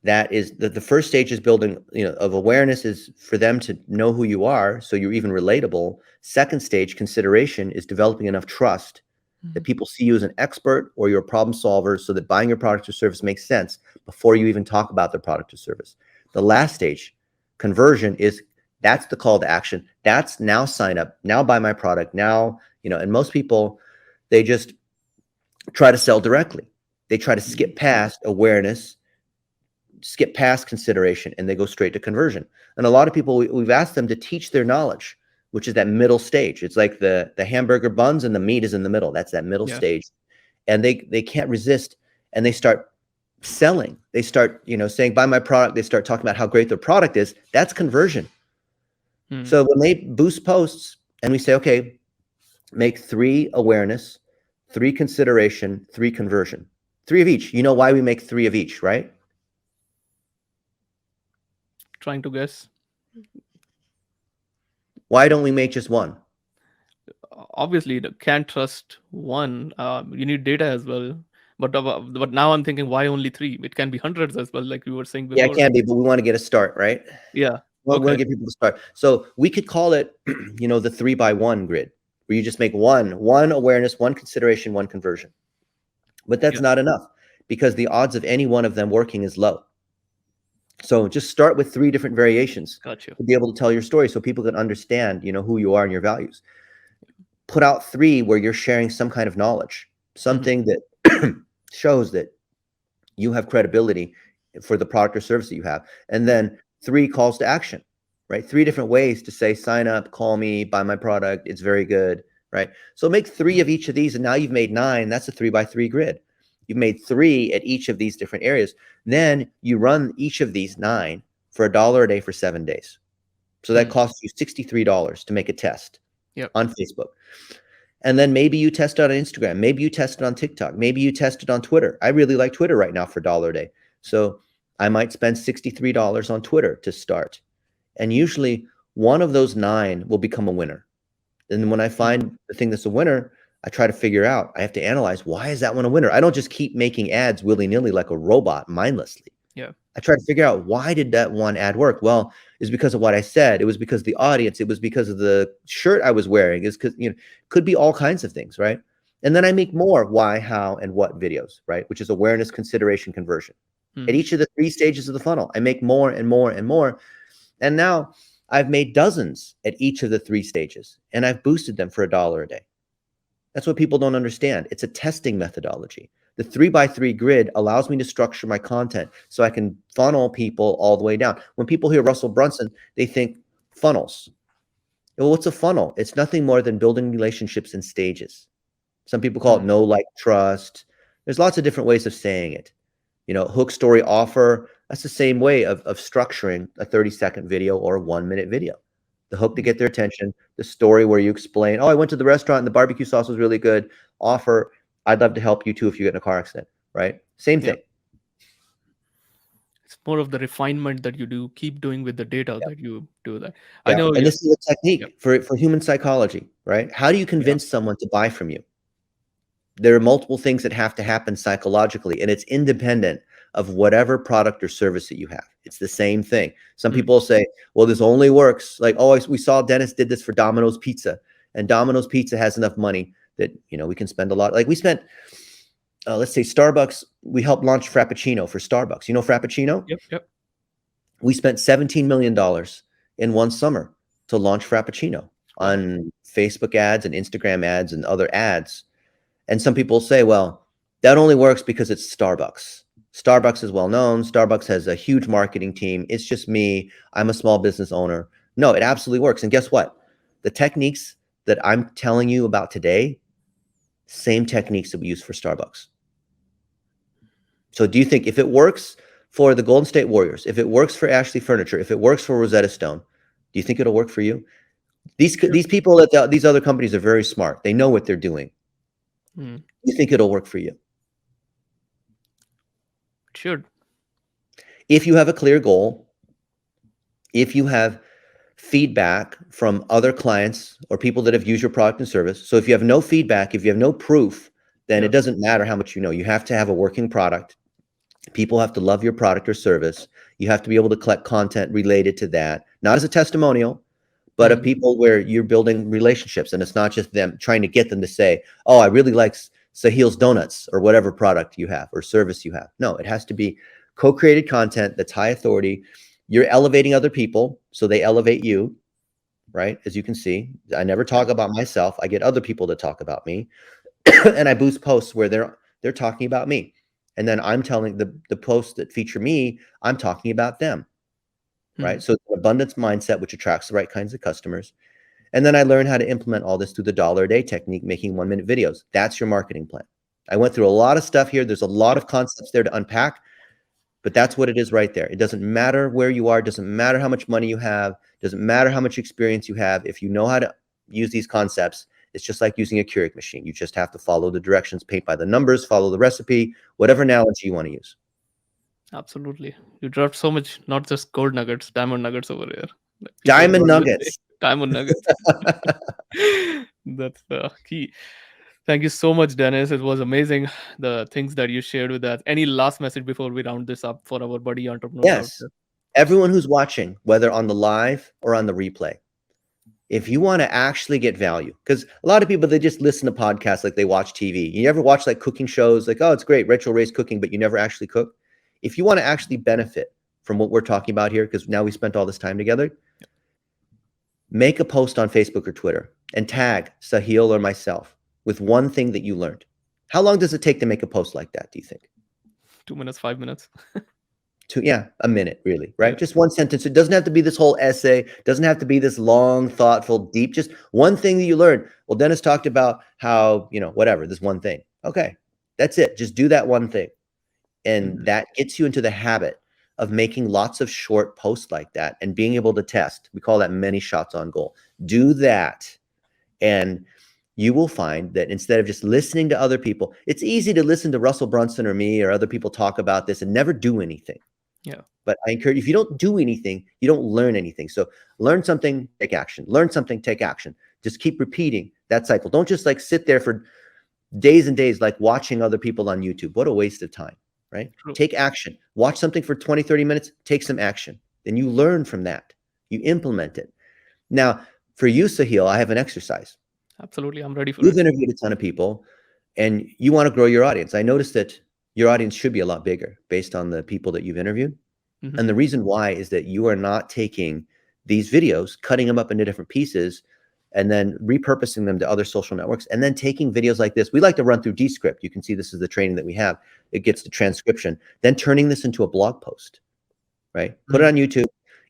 That is the first stage is building, of awareness is for them to know who you are, so you're even relatable. Second stage, consideration, is developing enough trust that Mhm. people see you as an expert or you're a problem solver, so that buying your product or service makes sense before you even talk about the product or service. The last stage, conversion, that's the call to action. That's now sign up, now buy my product, now, and most people, they just try to sell directly. They try to skip past awareness, skip past consideration, and they go straight to conversion. And a lot of people, we've asked them to teach their knowledge, which is that middle stage. It's like the hamburger buns and the meat is in the middle. That's that middle Yeah. stage. And they can't resist, and they start selling. They start, saying, buy my product. They start talking about how great their product is. That's conversion. Mm. So when they boost posts and we say, okay, make 3 awareness, 3 consideration, 3 conversion, 3 of each. You know why we make 3 of each, right? Trying to guess. Why don't we make just 1? Obviously, can't trust one. You need data as well. But now I'm thinking, why only three? It can be hundreds as well, like we were saying Yeah, it before. can be, but we want to get a start, right? Yeah. We want to Okay. get people to start. So we could call it, the 3-by-1 grid, where you just make one awareness, 1 consideration, 1 conversion. But that's Yeah. not enough, because the odds of any one of them working is low. So just start with 3 different variations Got you. to be able to tell your story, so people can understand, who you are and your values. Put out 3 where you're sharing some kind of knowledge, something that shows that you have credibility for the product or service that you have. And then 3 calls to action, right? 3 different ways to say, sign up, call me, buy my product. It's very good, right? So make 3 of each of these, and now you've made 9. That's a 3-by-3 grid. You've made 3 at each of these different areas. Then you run each of these 9 for $1 a day for 7 days. So that Mm. costs you $63 to make a test Yep. on Facebook. And then maybe you test it on Instagram. Maybe you test it on TikTok. Maybe you test it on Twitter. I really like Twitter right now for $1 a day. So I might spend $63 on Twitter to start. And usually one of those 9 will become a winner. And when I find the thing that's a winner, I try to figure out, I have to analyze, why is that one a winner? I don't just keep making ads willy-nilly like a robot mindlessly. Yeah. I try to figure out, why did that one ad work? Well, it's because of what I said. It was because of the audience. It was because of the shirt I was wearing. It's because, could be all kinds of things, right? And then I make more why, how, and what videos, right? Which is awareness, consideration, conversion. At each of the 3 stages of the funnel, I make more and more and more. And now I've made dozens at each of the 3 stages, and I've boosted them for $1 a day. That's what people don't understand. It's a testing methodology. The 3x3 grid allows me to structure my content so I can funnel people all the way down. When people hear Russell Brunson, they think funnels. Well, what's a funnel? It's nothing more than building relationships in stages. Some people call it know, like, trust. There's lots of different ways of saying it. Hook, story, offer. That's the same way of structuring a 30-second video or a 1-minute video. The hook to get their attention, the story where you explain, oh, I went to the restaurant and the barbecue sauce was really good. Offer, I'd love to help you too if you get in a car accident, right? Same thing. It's more of the refinement that you do, keep doing with the data that you do that. I Yeah. know. And this is a technique Yeah. for human psychology, right? How do you convince someone to buy from you? There are multiple things that have to happen psychologically, and it's independent of whatever product or service that you have. It's the same thing. Some people say, well, this only works. Like, oh, we saw Dennis did this for Domino's Pizza, and Domino's Pizza has enough money that, we can spend a lot. Like we spent, let's say Starbucks, we helped launch Frappuccino for Starbucks. You know Frappuccino? Yep. We spent $17 million in one summer to launch Frappuccino on Facebook ads and Instagram ads and other ads. And some people say, well, that only works because it's Starbucks. Starbucks is well known. Starbucks has a huge marketing team. It's just me. I'm a small business owner. No, it absolutely works. And guess what? The techniques that I'm telling you about today, same techniques that we use for Starbucks. So do you think if it works for the Golden State Warriors, if it works for Ashley Furniture, if it works for Rosetta Stone, do you think it'll work for you? These people at these other companies are very smart. They know what they're doing. You think it'll work for you? It should. If you have a clear goal, if you have feedback from other clients or people that have used your product and service. So if you have no feedback, if you have no proof, then it doesn't matter how much you know. You have to have a working product. People have to love your product or service. You have to be able to collect content related to that, not as a testimonial, but of people where you're building relationships. And it's not just them trying to get them to say, oh, I really like Sahil's Donuts or whatever product you have or service you have. No, it has to be co-created content that's high authority. You're elevating other people, so they elevate you, right? As you can see, I never talk about myself. I get other people to talk about me. And I boost posts where they're talking about me. And then I'm telling the posts that feature me, I'm talking about them. Right. So it's an abundance mindset, which attracts the right kinds of customers. And then I learned how to implement all this through the $1 a day technique, making 1-minute videos. That's your marketing plan. I went through a lot of stuff here. There's a lot of concepts there to unpack, but that's what it is right there. It doesn't matter where you are. It doesn't matter how much money you have. It doesn't matter how much experience you have. If you know how to use these concepts, it's just like using a Keurig machine. You just have to follow the directions, paint by the numbers, follow the recipe, whatever analogy you want to use. Absolutely. You dropped so much, not just gold nuggets, diamond nuggets over here. Diamond nuggets. Diamond nuggets. That's the key. Thank you so much, Dennis. It was amazing, the things that you shared with us. Any last message before we round this up for our buddy entrepreneurs out Yes. there? Everyone who's watching, whether on the live or on the replay, if you want to actually get value, because a lot of people, they just listen to podcasts like they watch TV. You ever watch like cooking shows like, oh, it's great, Rachel Ray's cooking, but you never actually cook? If you want to actually benefit from what we're talking about here, because now we spent all this time together, make a post on Facebook or Twitter and tag Sahil or myself with one thing that you learned. How long does it take to make a post like that, do you think? 2 minutes, 5 minutes. A minute, really, right? Just one sentence. It doesn't have to be this whole essay. Doesn't have to be this long, thoughtful, deep. Just one thing that you learned. Well, Dennis talked about how, whatever, this one thing. Okay. That's it. Just do that one thing. And Mhm. that gets you into the habit of making lots of short posts like that and being able to test. We call that many shots on goal. Do that. And you will find that instead of just listening to other people, it's easy to listen to Russell Brunson or me or other people talk about this and never do anything. Yeah. But I encourage, if you don't do anything, you don't learn anything. So learn something, take action. Learn something, take action. Just keep repeating that cycle. Don't just like sit there for days and days, like watching other people on YouTube. What a waste of time, right? True. Take action. Watch something for 20, 30 minutes, take some action. Then you learn from that. You implement it. Now, for you, Sahil, I have an exercise. Absolutely. I'm ready for You've it. interviewed a ton of people and you want to grow your audience. I noticed that your audience should be a lot bigger based on the people that you've interviewed. Mhm. And the reason why is that you are not taking these videos, cutting them up into different pieces, and then repurposing them to other social networks, and then taking videos like this. We like to run through Descript. You can see this is the training that we have. It gets the transcription, then turning this into a blog post, right? Put it Mhm. on YouTube,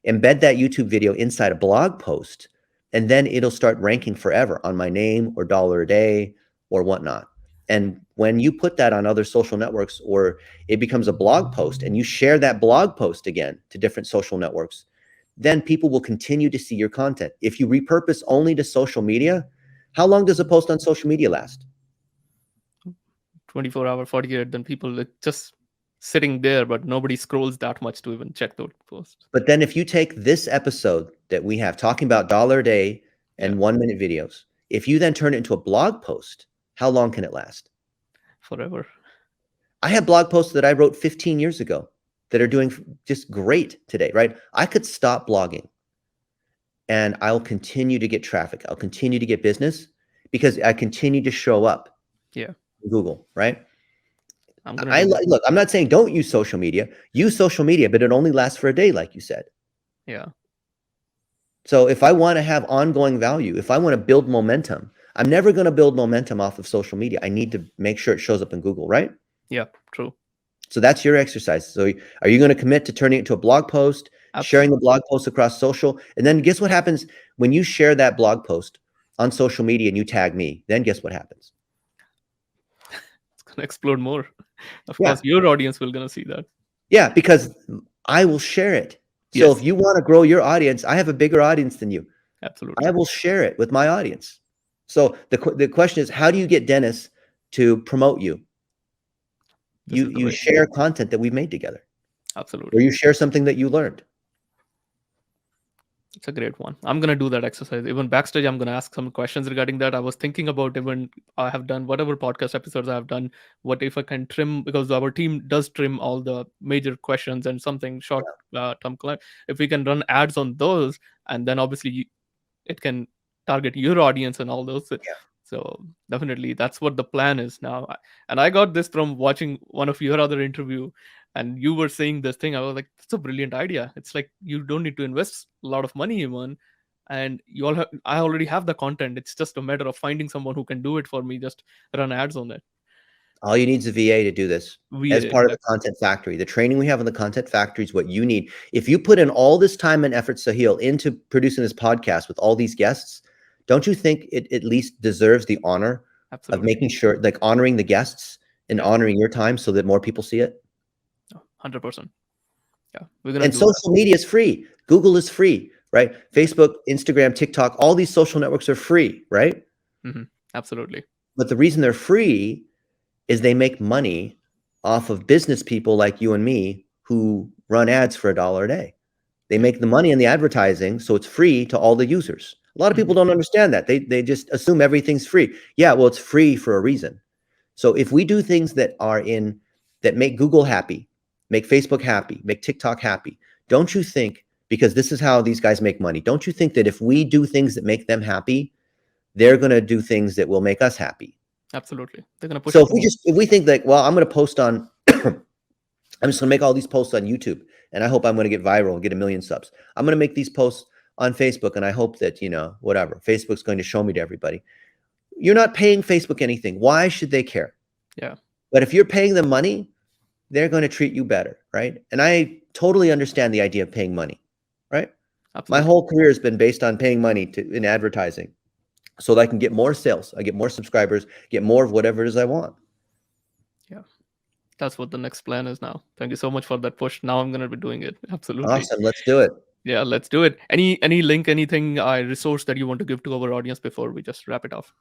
embed that YouTube video inside a blog post, and then it'll start ranking forever on my name or dollar a day or whatnot. And when you put that on other social networks or it becomes a blog post and you share that blog post again to different social networks, then people will continue to see your content. If you repurpose only to social media, how long does a post on social media last? 24-hour, 48, then people it just sitting there, but nobody scrolls that much to even check those posts. But then if you take this episode that we have talking about dollar a day Yeah. and 1 minute videos, if you then turn it into a blog post, how long can it last? Forever. I have blog posts that I wrote 15 years ago that are doing just great today, right? I could stop blogging and I'll continue to get traffic. I'll continue to get business because I continue to show up Yeah. in Google, right? I'm gonna do that. Look, I'm not saying don't use social media. Use social media, but it only lasts for a day, like you said. Yeah. So if I want to have ongoing value, if I want to build momentum, I'm never going to build momentum off of social media. I need to make sure it shows up in Google, right? Yeah. True. So that's your exercise. So are you going to commit to turning it into a blog post, sharing the Absolutely. blog post across social? And then guess what happens when you share that blog post on social media and you tag me? Then guess what happens? It's gonna explode more. Of Yeah. course, your audience will gonna see that. Yeah, because I will share it. So if Yes. you want to grow your audience, I have a bigger audience than you. I Absolutely. will share it with my audience. So the question is, how do you get Dennis to promote you? This is the You way. share content that we've made together, or Absolutely. you share something that you learned. It's a great one. I'm gonna do that exercise. Even backstage, I'm gonna ask some questions regarding that. I was thinking about even I have done whatever podcast episodes I have done. What if I can trim because our team does trim all the major questions and something short term clip. If we can run ads on those, and then obviously it can target your audience and all those. Yeah. So definitely that's what the plan is now. And I got this from watching one of your other interview, and you were saying this thing. I was like, that's a brilliant idea. It's like you don't need to invest a lot of money even, and you all have, I already have the content. It's just a matter of finding someone who can do it for me. Just run ads on it. All you need is a VA to do this as VA part of the exactly. content factory. The training we have in the content factory is what you need. If you put in all this time and effort, Sahil, into producing this podcast with all these guests, don't you think it at least deserves the honor of Absolutely. making sure, like honoring the guests and Yeah. honoring your time so that more people see it? 100%. Yeah, we're gonna And do that. social media is free. Google is free, right? Facebook, Instagram, TikTok, all these social networks are free, right? Absolutely. But the reason they're free is they make money off of business people like you and me who run ads for $1 a day. They Yeah. make the money in the advertising, so it's free to all the users. A lot of people don't understand that. They just assume everything's free. Yeah, well, it's free for a reason. So if we do things that make Google happy, make Facebook happy, make TikTok happy, don't you think, because this is how these guys make money, don't you think that if we do things that make them happy, they're going to do things that will make us happy? Absolutely. They're gonna push So it more. if we think like, well, I'm going to post on, I'm just going to make all these posts on YouTube and I hope I'm going to get viral and get 1 million subs. I'm going to make these posts on Facebook and I hope that, whatever, Facebook's going to show me to everybody. You're not paying Facebook anything. Why should they care? Yeah. But if you're paying them money, they're going to treat you better, right? And I totally understand the idea of paying money, right? My Absolutely. whole career has been based on paying money in advertising so that I can get more sales, I get more subscribers, get more of whatever it is I want. That's what the next plan is now. Thank you so much for that push. Now I'm gonna be doing it. Absolutely. Awesome. Let's do it. Yeah, let's do it. Any link, anything, resource that you want to give to our audience before we just wrap it off?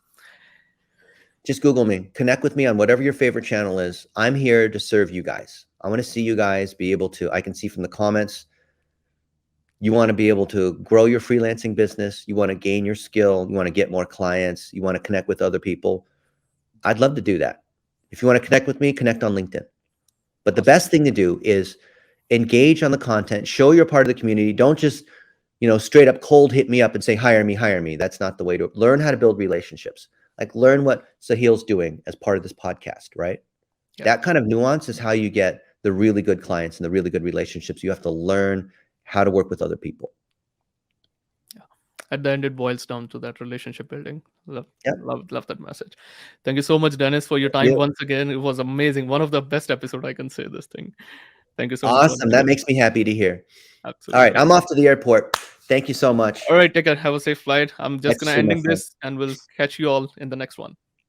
Just Google me, connect with me on whatever your favorite channel is. I'm here to serve you guys. I want to see you guys be able to, I can see from the comments, you want to be able to grow your freelancing business. You want to gain your skill. You want to get more clients. You want to connect with other people. I'd love to do that. If you want to connect with me, connect on LinkedIn. But the best thing to do is engage on the content, show you're part of the community. Don't just, straight up cold hit me up and say, hire me, hire me. That's not the way to learn how to build relationships. Like learn what Sahil's doing as part of this podcast, right? Yeah. That kind of nuance is how you get the really good clients and the really good relationships. You have to learn how to work with other people. At the end, it boils down to that relationship building. Love, Yep. love that message. Thank you so much, Dennis, for your Thank time you. once again. It was amazing. One of the best episode I can say this thing. Thank you so much once Awesome. That again. makes me happy to hear. All right. Absolutely. I'm off to the airport. Thank you so much. All right, take care. Have a safe flight. I'm just Catch gonna you soon, my ending friend. this, and we'll catch you all in the next one.